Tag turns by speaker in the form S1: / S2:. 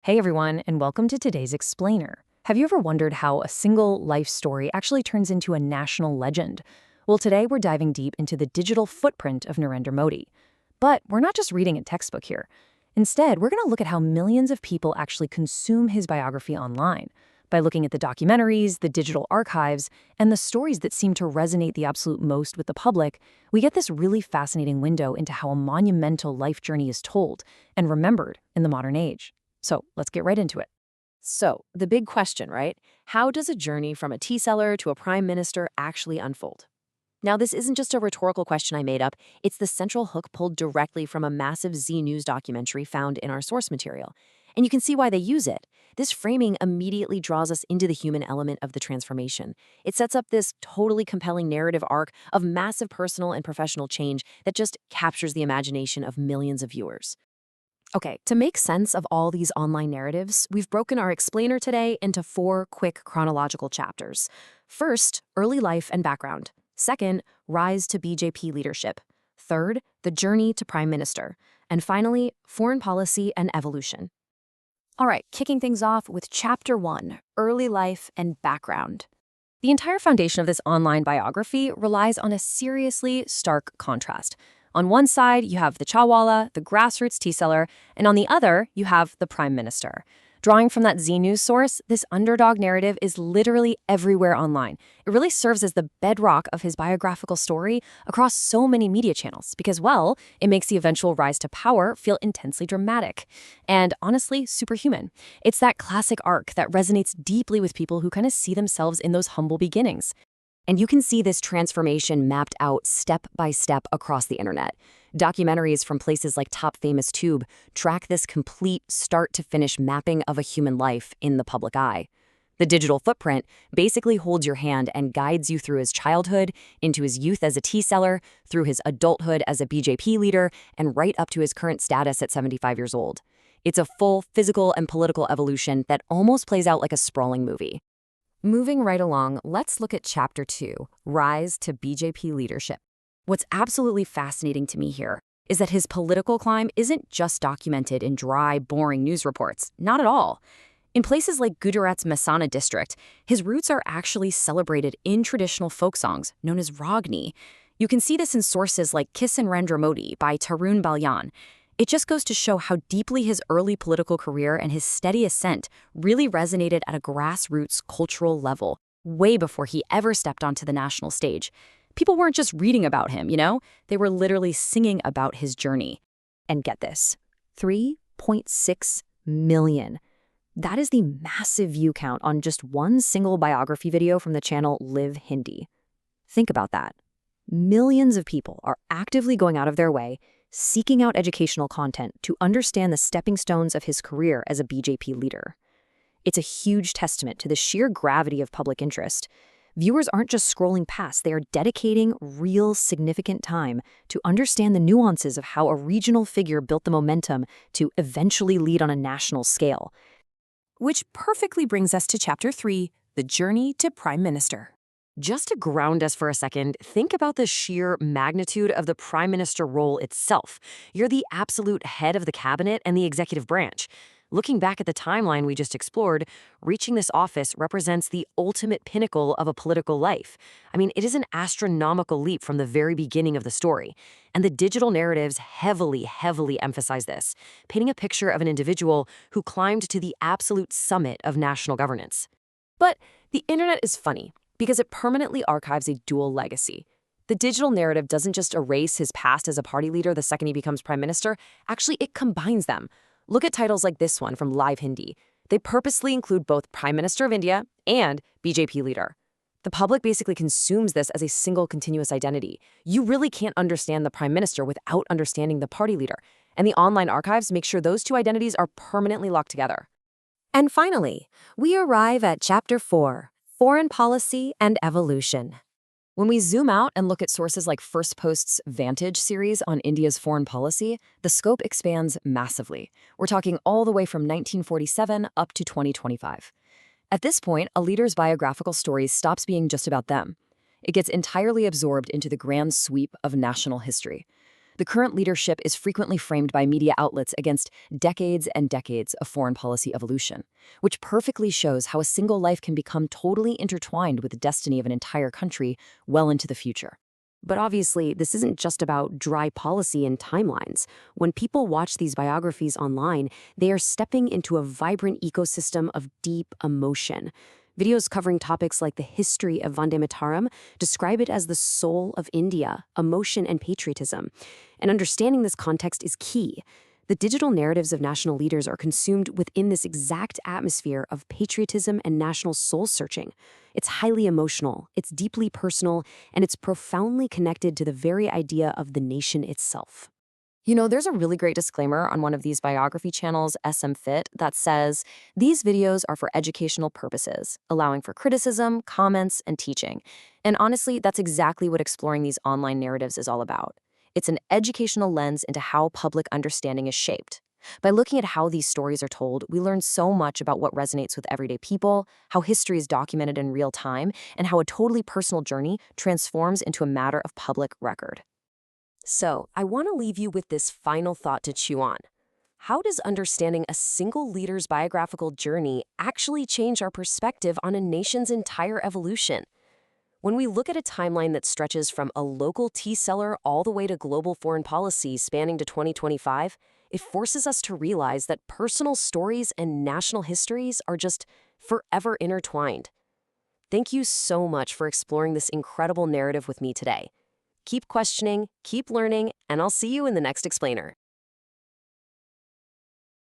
S1: Hey everyone, and welcome to today's Explainer. Have you ever wondered how a single life story actually turns into a national legend? Well, today we're diving deep into the digital footprint of Narendra Modi. But we're not just reading a textbook here. Instead, we're going to look at how millions of people actually consume his biography online. By looking at the documentaries, the digital archives, and the stories that seem to resonate the absolute most with the public, we get this really fascinating window into how a monumental life journey is told and remembered in the modern age. So let's get right into it.
S2: So, the big question, right? How does a journey from a tea seller to a prime minister actually unfold? Now, this isn't just a rhetorical question I made up, it's the central hook pulled directly from a massive Z News documentary found in our source material. And you can see why they use it. This framing immediately draws us into the human element of the transformation. It sets up this totally compelling narrative arc of massive personal and professional change that just captures the imagination of millions of viewers. Okay, to make sense of all these online narratives, we've broken our explainer today into 4 quick chronological chapters. First, early life and background. Second, rise to BJP leadership. Third, the journey to prime minister. And finally, foreign policy and evolution. All right, kicking things off with chapter 1, early life and background.
S1: The entire foundation of this online biography relies on a seriously stark contrast. On one side, you have the chawala, the grassroots tea seller, and on the other, you have the prime minister. Drawing from that Z News source, this underdog narrative is literally everywhere online. It really serves as the bedrock of his biographical story across so many media channels because, well, it makes the eventual rise to power feel intensely dramatic and, honestly, superhuman. It's that classic arc that resonates deeply with people who kind of see themselves in those humble beginnings.
S2: And you can see this transformation mapped out step by step across the internet. Documentaries from places like Top Famous Tube track this complete start-to-finish mapping of a human life in the public eye. The digital footprint basically holds your hand and guides you through his childhood, into his youth as a tea seller, through his adulthood as a BJP leader, and right up to his current status at 75 years old. It's a full physical and political evolution that almost plays out like a sprawling movie. Moving right along, let's look at Chapter 2, Rise to BJP Leadership. What's absolutely fascinating to me here is that his political climb isn't just documented in dry, boring news reports. Not at all. In places like Gujarat's Mehsana district, his roots are actually celebrated in traditional folk songs known as Ragni. You can see this in sources like Kiss Narendra Modi by Tarun Balyan. It just goes to show how deeply his early political career and his steady ascent really resonated at a grassroots cultural level, way before he ever stepped onto the national stage. People weren't just reading about him, They were literally singing about his journey. And get this, 3.6 million. That is the massive view count on just one single biography video from the channel Live Hindi. Think about that. Millions of people are actively going out of their way, seeking out educational content to understand the stepping stones of his career as a BJP leader. It's a huge testament to the sheer gravity of public interest. Viewers aren't just scrolling past, they are dedicating real significant time to understand the nuances of how a regional figure built the momentum to eventually lead on a national scale. Which perfectly brings us to Chapter 3, the journey to Prime Minister. Just to ground us for a second, think about the sheer magnitude of the prime minister role itself. You're the absolute head of the cabinet and the executive branch. Looking back at the timeline we just explored, reaching this office represents the ultimate pinnacle of a political life. I mean, it is an astronomical leap from the very beginning of the story. And the digital narratives heavily emphasize this, painting a picture of an individual who climbed to the absolute summit of national governance. But the internet is funny, because it permanently archives a dual legacy. The digital narrative doesn't just erase his past as a party leader the second he becomes prime minister, actually it combines them. Look at titles like this one from Live Hindi. They purposely include both Prime Minister of India and BJP leader. The public basically consumes this as a single continuous identity. You really can't understand the prime minister without understanding the party leader, and the online archives make sure those two identities are permanently locked together. And finally, we arrive at Chapter 4, Foreign Policy and Evolution. When we zoom out and look at sources like First Post's Vantage series on India's foreign policy, the scope expands massively. We're talking all the way from 1947 up to 2025. At this point, a leader's biographical story stops being just about them. It gets entirely absorbed into the grand sweep of national history. The current leadership is frequently framed by media outlets against decades and decades of foreign policy evolution, which perfectly shows how a single life can become totally intertwined with the destiny of an entire country well into the future.
S3: But obviously, this isn't just about dry policy and timelines. When people watch these biographies online, they are stepping into a vibrant ecosystem of deep emotion. Videos covering topics like the history of Vande Mataram describe it as the soul of India, emotion and patriotism. And understanding this context is key. The digital narratives of national leaders are consumed within this exact atmosphere of patriotism and national soul-searching. It's highly emotional, it's deeply personal, and it's profoundly connected to the very idea of the nation itself.
S1: There's a really great disclaimer on one of these biography channels, SM Fit, that says, these videos are for educational purposes, allowing for criticism, comments, and teaching. And honestly, that's exactly what exploring these online narratives is all about. It's an educational lens into how public understanding is shaped. By looking at how these stories are told, we learn so much about what resonates with everyday people, how history is documented in real time, and how a totally personal journey transforms into a matter of public record.
S3: So, I want to leave you with this final thought to chew on. How does understanding a single leader's biographical journey actually change our perspective on a nation's entire evolution? When we look at a timeline that stretches from a local tea seller all the way to global foreign policy spanning to 2025, it forces us to realize that personal stories and national histories are just forever intertwined. Thank you so much for exploring this incredible narrative with me today. Keep questioning, keep learning, and I'll see you in the next explainer.